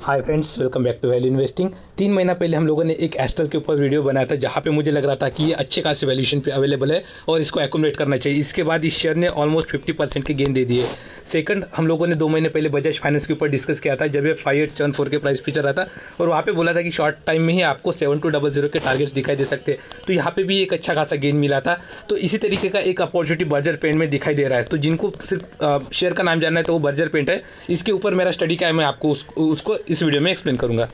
Hi friends, welcome back to value investing. 3 महीना पहले हम लोगों ने एक एस्ट्रल के ऊपर वीडियो बनाया था जहाँ पे मुझे लग रहा था कि ये अच्छे खासे वैल्यूएशन पे अवेलेबल है और इसको एक्यूमुलेट करना चाहिए। इसके बाद इस शेयर ने ऑलमोस्ट 50% के गेन दे दिए। सेकंड, हम लोगों ने 2 महीने पहले बजाज फाइनेंस के ऊपर डिस्कस किया था जब ये 5874 के प्राइस पे चल रहा था और वहाँ पे बोला था कि शॉर्ट टाइम में ही आपको 7200 के टारगेट्स दिखाई दे सकते हैं। तो यहाँ पे भी एक अच्छा खासा गेन मिला था। तो इसी तरीके का एक अपॉर्चुनिटी बर्जर पेंट में दिखाई दे रहा है। तो जिनको सिर्फ शेयर का नाम जानना है तो वो बर्जर पेंट है। इसके ऊपर मेरा स्टडी क्या है मैं आपको उसको इस वीडियो में एक्सप्लेन करूँगा।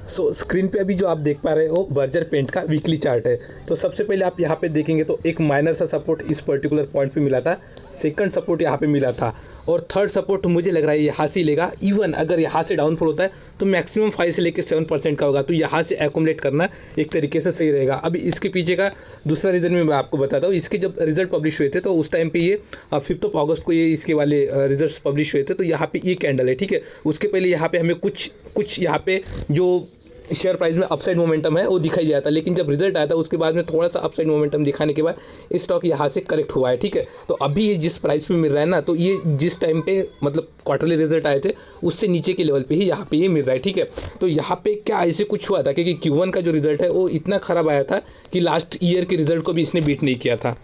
स्क्रीन पे अभी जो आप देख पा रहे हो बर्जर पेंट का वीकली चार्ट है। तो सबसे पहले आप यहाँ पे देखेंगे तो एक माइनर सा सपोर्ट इस पर्टिकुलर पॉइंट पे मिला था, सेकंड सपोर्ट यहाँ पे मिला था और थर्ड सपोर्ट मुझे लग रहा है यहाँ से लेगा। इवन अगर यहाँ से डाउनफॉल होता है तो मैक्सिमम 5 से लेकर 7% का होगा। तो यहाँ से एक्यूमुलेट करना एक तरीके से सही रहेगा। अभी इसके पीछे का दूसरा रीज़न मैं आपको बताता हूँ। इसके जब रिजल्ट पब्लिश हुए थे तो उस टाइम पे ये 5 अगस्त को ये इसके वाले रिजल्ट पब्लिश हुए थे। तो यहाँ पे ये कैंडल है, ठीक है। उसके पहले यहाँ पे हमें कुछ यहाँ पे जो शेयर प्राइस में अपसाइड मोमेंटम है वो दिखाई दिया था, लेकिन जब रिजल्ट आया था उसके बाद में थोड़ा सा अपसाइड मोमेंटम दिखाने के बाद स्टॉक यहाँ से करेक्ट हुआ है, ठीक है। तो अभी ये जिस प्राइस पे मिल रहा है ना, तो ये जिस टाइम पे मतलब क्वार्टरली रिजल्ट आए थे उससे नीचे के लेवल पे ही यहाँ पे ये मिल रहा है, ठीक है। तो यहाँ पे क्या ऐसे कुछ हुआ था क्योंकि Q1 का जो रिजल्ट है वो इतना खराब आया था कि लास्ट ईयर के रिजल्ट को भी इसने बीट नहीं किया था।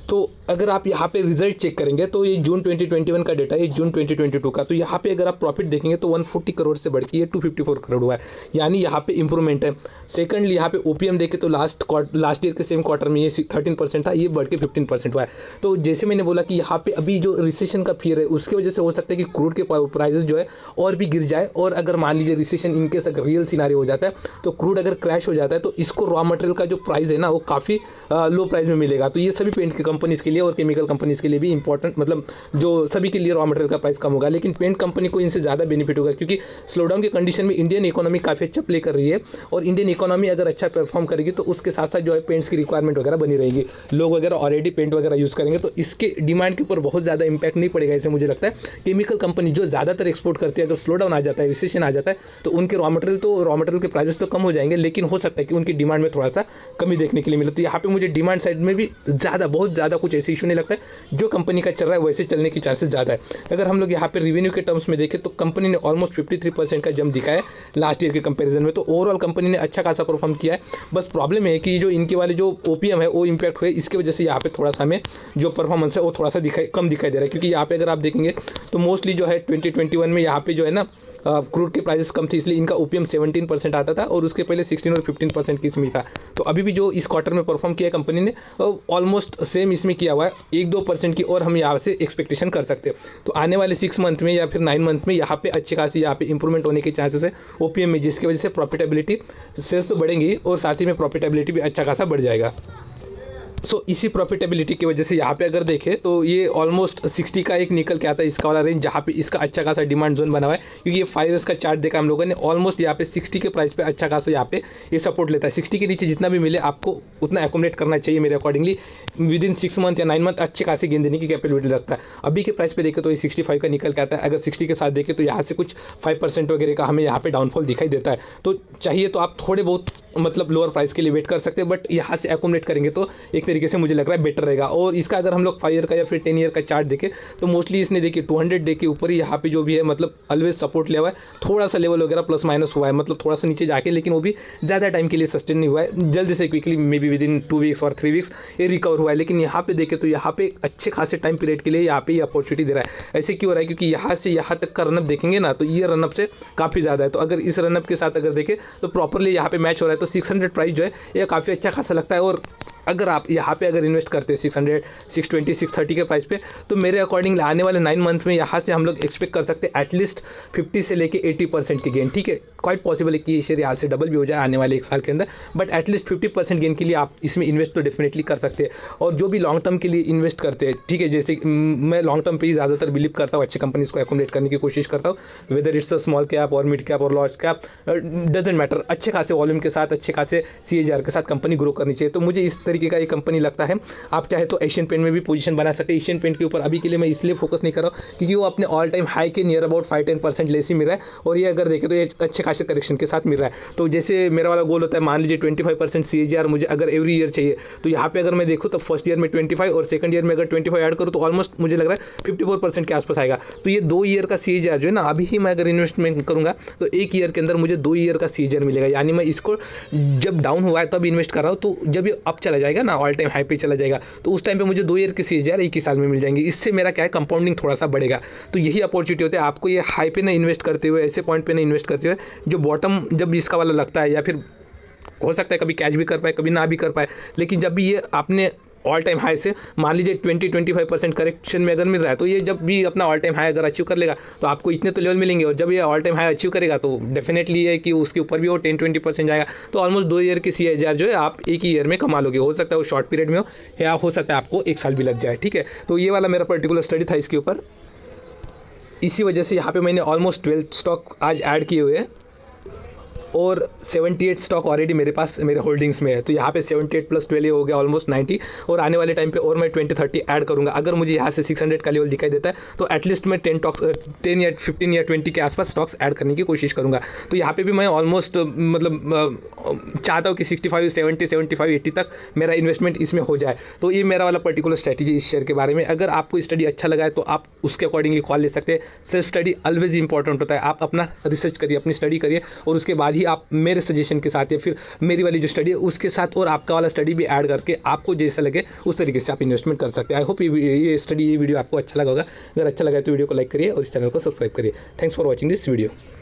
तो अगर आप यहाँ पे रिजल्ट चेक करेंगे तो ये जून 2021 का डेटा है, जून 2022 का। तो यहाँ पे अगर आप प्रॉफिट देखेंगे तो 140 करोड़ से बढ़ के ये 254 करोड़ हुआ है, यानी यहाँ पे इंप्रूवमेंट है। सेकंडली यहाँ पे ओपीएम देखे तो लास्ट ईयर के सेम क्वार्टर में ये 13% था, ये बढ़ के 15% हुआ है। तो जैसे मैंने बोला कि यहाँ पे अभी जो रिसेशन का फियर है उसकी वजह से हो सकता है कि क्रूड के प्राइसेस जो है और भी गिर जाए। और अगर मान लीजिए रिसेशन इनकेस अगर रियल सिनारी हो जाता है तो क्रूड अगर क्रैश हो जाता है तो इसको रॉ मटेरियल का जो प्राइस है ना वो काफ़ी लो प्राइस में मिलेगा। तो ये सभी पेंट की कंपनीज के लिए और केमिकल कंपनीज के लिए भी इंपॉर्टेंट, मतलब जो सभी के लिए रॉ मटेरियल का प्राइस कम होगा, लेकिन पेंट कंपनी को इनसे ज़्यादा बेनिफिट होगा क्योंकि स्लोडाउन की कंडीशन में इंडियन इकोनॉमी काफ़ी अच्छा प्ले कर रही है और इंडियन इकोनॉमी अगर अच्छा परफॉर्म करेगी तो उसके साथ साथ जो है पेंट्स की रिक्वायरमेंट वगैरह बनी रहेगी। लोग वगैरह ऑलरेडी पेंट वगैरह यूज़ करेंगे तो इसके डिमांड के ऊपर बहुत ज़्यादा इंपैक्ट नहीं पड़ेगा। ऐसे मुझे लगता है केमिकल कंपनी जो ज़्यादातर एक्सपोर्ट करती है, अगर स्लोडाउन आ जाता है, रिसेशन आ जाता है तो उनके रॉ मटेरियल के प्राइसेस तो कम हो जाएंगे, लेकिन हो सकता है कि उनकी डिमांड में थोड़ा सा कमी देखने के लिए मिले। तो यहाँ पे मुझे डिमांड साइड में भी बहुत ज़्यादा कुछ ऐसे इशू नहीं लगता है। जो कंपनी का चल रहा है वैसे चलने की चांसेस ज़्यादा है। अगर हम लोग यहाँ पे रिवेन्यू के टर्म्स में देखें तो कंपनी ने ऑलमोस्ट 53% का जंप दिखाया है लास्ट ईयर के कंपैरिजन में। तो ओवरऑल कंपनी ने अच्छा खासा परफॉर्म किया है। बस प्रॉब्लम है कि जो इनके वाले जो ओपीएम है वो इम्पैक्ट हुए, इसकी वजह से यहाँ पे थोड़ा सा हमें जो परफॉर्मेंस है वो थोड़ा सा कम दिखाई दे रहा है। क्योंकि यहाँ पे अगर आप देखेंगे तो मोस्टली जो है 2021 में यहाँ पे जो है ना क्रूड के प्राइसेस कम थे, इसलिए इनका ओपीएम 17% आता था और उसके पहले 16 और 15% की इसमें था। तो अभी भी जो इस क्वार्टर में परफॉर्म किया है कंपनी ने ऑलमोस्ट सेम इसमें किया हुआ है, 1-2% की और हम यहाँ से एक्सपेक्टेशन कर सकते हैं। तो आने वाले 6 मंथ में या फिर 9 मंथ में यहाँ पे अच्छी खासी यहाँ पे इंप्रूवमेंट होने के चांसेस है ओपीएम में, जिसकी वजह से प्रॉफिटेबिलिटी सेल्स तो बढ़ेंगी और साथ ही में प्रॉफिटेबिलिटी भी अच्छा खासा बढ़ जाएगा। इसी प्रॉफिटेबिलिटी की वजह से यहाँ पे अगर देखें तो ये ऑलमोस्ट 60 का एक निकल के आता है इसका वाला रेंज, जहाँ पे इसका अच्छा खासा डिमांड जोन बना हुआ है। क्योंकि ये 5 ईयर्स का चार्ट देखा हम लोगों ने, ऑलमोस्ट यहाँ पे 60 के प्राइस पे अच्छा खासा यहाँ पे ये सपोर्ट लेता है। 60 के नीचे जितना भी मिले आपको उतना एक्यूमुलेट करना चाहिए मेरे अकॉर्डिंगली। विद इन 6 मंथ या 9 मंथ अच्छे खासे गेन देने की कैपेबिलिटी रखता है। अभी के प्राइस पे देखें तो ये 65 का निकल के आता है। अगर 60 के साथ देखें तो यहाँ से कुछ 5% वगैरह का हमें यहाँ पे डाउनफॉल दिखाई देता है। तो चाहिए तो आप थोड़े बहुत मतलब लोअर प्राइस के लिए वेट कर सकते हैं, बट यहाँ से एक्यूमुलेट करेंगे तो एक तरीके से मुझे लग रहा है बेटर रहेगा। और इसका अगर हम लोग 5 ईयर का या फिर 10 ईयर का चार्ट देखें तो मोस्टली इसने देखिए 200 डे के ऊपर ही यहाँ पे जो भी है मतलब ऑलवेज सपोर्ट लिया हुआ है। थोड़ा सा लेवल वगैरह प्लस माइनस हुआ है, मतलब थोड़ा सा नीचे जाके, लेकिन वो भी ज़्यादा टाइम के लिए सस्टेन नहीं हुआ है। जल्दी से quickly may be with in 2 weeks और 3 वीक्स ये रिकवर हुआ है। लेकिन यहाँ पे देखें तो यहाँ पे अच्छे खासे टाइम पीरियड के लिए यहाँ पे ये अपॉर्चुनिटी दे रहा है। ऐसे क्यों हो रहा है? क्योंकि यहाँ से यहाँ तक का रनअप देखेंगे ना तो ये रनअप से काफ़ी ज़्यादा है। तो अगर इस रनअप के साथ अगर देखें तो प्रॉपरली यहाँ पे मैच हो रहा है तो 600 प्राइस जो है ये काफ़ी अच्छा खासा लगता है। और अगर आप यहाँ पे अगर इन्वेस्ट करते हैं 600, 620, 630 के प्राइस पे तो मेरे अकॉर्डिंग आने वाले 9 मंथ में यहाँ से हम लोग एक्सपेक्ट कर सकते हैं एटलीस्ट 50 से लेके 80% की गेन, ठीक है। क्वाइट पॉसिबल है कि ये शेयर यहाँ से डबल भी हो जाए आने वाले 1 साल के अंदर, बट एटलीस्ट 50% गेन के लिए आप इसमें इन्वेस्ट तो डेफिनेटली कर सकते हैं। और जो भी लॉन्ग टर्म के लिए इन्वेस्ट करते हैं, ठीक है, जैसे मैं लॉन्ग टर्म पे ही ज़्यादातर बिलीव करता हूँ, अच्छी कंपनीज को एक्यूमुलेट करने की कोशिश करता हूँ, whether it's a small cap और मिड कैप और लार्ज कैप, डजेंट मैटर। अच्छे खासे वॉल्यूम के साथ, अच्छे खासे CAGR के साथ कंपनी ग्रो करनी चाहिए। तो मुझे इस तरीके का ये कंपनी लगता है। आप चाहे तो एशियन पेंट में भी पोजीशन बना सकते हैं। एशियन पेंट के ऊपर अभी के लिए मैं इसलिए फोकस नहीं कर रहा हूँ क्योंकि वो अपने ऑल टाइम हाई के नियर अबाउट 5-10% लेस ही मिल रहा है, और ये अगर देखें तो ये अच्छे खासे करेक्शन के साथ मिल रहा है। तो जैसे मेरा वाला गोल होता है, मान लीजिए 25% CAGR मुझे अगर एवरी ईयर चाहिए, तो यहाँ पे अगर मैं देखूँ तो फर्स्ट ईयर में 25 और सेकंड ईयर में अगर 25 ऐड करूँ तो ऑलमोस्ट मुझे लग रहा है 54% के आसपास आएगा। तो ये 2 ईयर का CAGR जो है ना, अभी ही मैं अगर इन्वेस्टमेंट करूँगा तो 1 ईयर के अंदर मुझे 2 ईयर का CAGR मिलेगा। यानी मैं इसको जब डाउन हुआ है तब इन्वेस्ट कर रहा हूँ, तो जब ये अप चला जाएगा ना, ऑल टाइम हाई पे चला जाएगा, तो उस टाइम पे मुझे 2 ईयर की CAGR 1 ही साल में मिल जाएंगे। इससे मेरा क्या है, कंपाउंडिंग थोड़ा सा बढ़ेगा। तो यही अपॉर्चुनिटी होती है आपको ये हाई पे ना इन्वेस्ट करते हुए, ऐसे पॉइंट पे ना इन्वेस्ट करते हुए जो बॉटम जब इसका वाला लगता है, या फिर हो सकता है कभी कैच भी कर पाए कभी ना भी कर पाए, लेकिन जब भी ये आपने ऑल टाइम हाई से मान लीजिए 20-25% करेक्शन में अगर मिल रहा है, तो ये जब भी अपना ऑल टाइम हाई अगर अचीव कर लेगा तो आपको इतने तो लेवल मिलेंगे, और जब ये ऑल टाइम हाई अचीव करेगा तो डेफिनेटली ये है कि उसके ऊपर भी वो 10-20% जाएगा। तो ऑलमोस्ट 2 ईयर की CAGR जो है आप 1 ही ईयर में कमा लोगे। हो सकता है वो शॉर्ट पीरियड में हो, या हो सकता है आपको 1 साल भी लग जाए। ठीक है, तो ये वाला मेरा पर्टिकुलर स्टडी था इसके ऊपर। इसी वजह से यहाँ पे मैंने ऑलमोस्ट 12 स्टॉक आज ऐड किए हुए हैं, और 78 स्टॉक ऑलरेडी मेरे पास मेरे होल्डिंग्स में है। तो यहाँ पे 78 + 12 हो गया ऑलमोस्ट 90, और आने वाले टाइम पे और मैं 20-30 ऐड करूँगा। अगर मुझे यहाँ से 600 का लेवल दिखाई देता है तो एटलीस्ट मैं 10 या 15 या 20 के आसपास स्टॉक्स ऐड करने की कोशिश करूँगा। तो यहाँ पे भी मैं ऑलमोस्ट मतलब चाहता हूँ कि 65, 70, 75, 80 तक मेरा इन्वेस्टमेंट इसमें हो जाए। तो ये मेरा वाला पर्टिकुलर स्ट्रैटेजी इस शेयर के बारे में। अगर आपको स्टडी अच्छा लगा है तो आप उसके अकॉर्डिंगली कॉल ले सकते हैं। सेल्फ स्टडी ऑलवेज इंपॉर्टेंट होता है। आप अपना रिसर्च करिए, अपनी स्टडी करिए, और उसके बाद ही आप मेरे सजेशन के साथ या फिर मेरी वाली जो स्टडी है उसके साथ और आपका वाला स्टडी भी ऐड करके आपको जैसा लगे उस तरीके से आप इन्वेस्टमेंट कर सकते हैं। आई होप ये वीडियो आपको अच्छा लगा होगा। अगर अच्छा लगा तो वीडियो को लाइक करिए और इस चैनल को सब्सक्राइब करिए। Thanks for watching this video.